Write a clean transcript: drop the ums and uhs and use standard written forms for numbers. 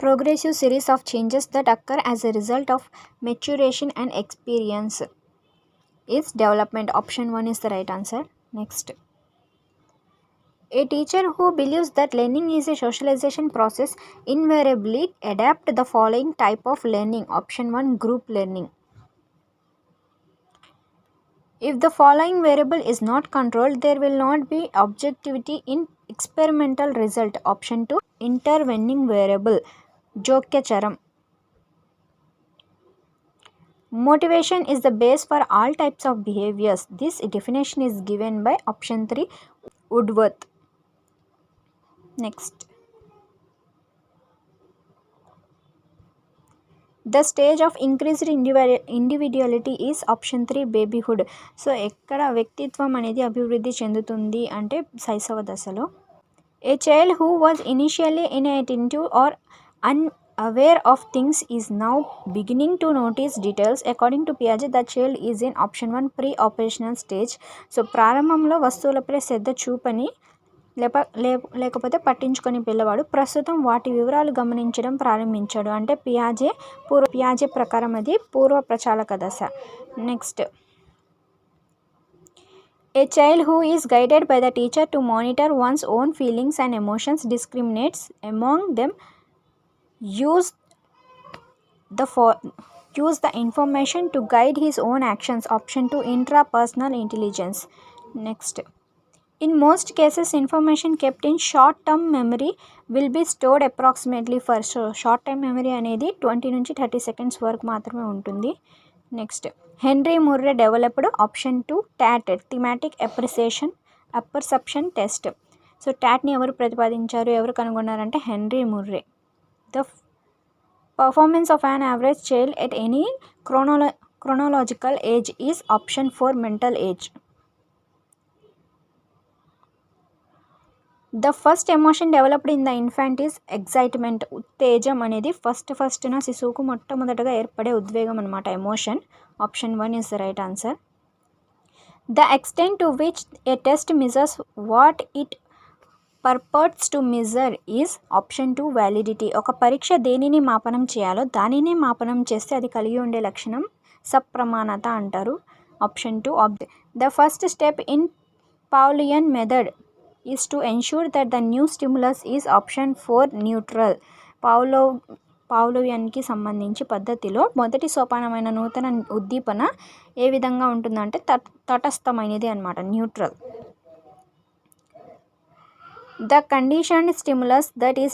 Progressive series of changes that occur as a result of maturation and experience is development. Option 1 is the right answer. Next. A teacher who believes that learning is a socialization process invariably adapt the following type of learning. Option 1, group learning. If the following variable is not controlled, there will not be objectivity in experimental result. Option 2, intervening variable. Jokyacharam. Motivation is the base for all types of behaviors. This definition is given by option 3, Woodworth. Next. The stage of increased individuality is option 3, babyhood. So ఎక్కడ వ్యక్తిత్వం అనేది అభివృద్ధి చెందుతుంది అంటే శైశవ దశలో. A child who was initially inattentive or unaware of things is now beginning to notice details. According to Piaget, the child is in option 1, pre-operational stage. So ప్రారంభంలో వస్తువులపై శ్రద్ధ చూపని లేకపోతే పట్టించుకొని పిల్లవాడు ప్రస్తుతం వాటి వివరాలు గమనించడం ప్రారంభించాడు. అంటే పియాజే ప్రకారం అది పూర్వ ప్రచాలక దశ. Next. A child who is guided by the teacher to monitor one's own feelings and emotions, discriminates among them, use the information to guide his own actions. Option 2, intrapersonal intelligence. Next. In most cases, information kept in short-term memory will be stored approximately for short-term memory అనేది 20 నుంచి 30 seconds వరకు మాత్రమే ఉంటుంది. Next. Henry Murray developed option 2, TAT, thematic apperception test. So టాట్ని ఎవరు ప్రతిపాదించారు, ఎవరు కనుగొన్నారంటే Henry Murray. The performance of an average child at any chronological age is option 4, mental age. The first emotion developed in the infant is excitement. ఉత్తేజం అనేది ఫస్ట్న శిశువుకు మొట్టమొదటగా ఏర్పడే ఉద్వేగం అనమాట, emotion. Option 1 is the right answer. The extent to which a test measures what it purports to measure is option 2, validity. ఒక పరీక్ష దేనిని మాపనం చేయాలో దానినే మాపనం చేస్తే అది కలిగి ఉండే లక్షణం సప్రమాణత అంటారు. Option 2, object. The first step in Pavlovian method is to ensure that the new stimulus is option 4, neutral. పావ్లోవియన్కి సంబంధించి పద్ధతిలో మొదటి సోపానమైన నూతన ఉద్దీపన ఏ విధంగా ఉంటుందంటే తటస్థమైనది అనమాట, neutral. The conditioned stimulus that is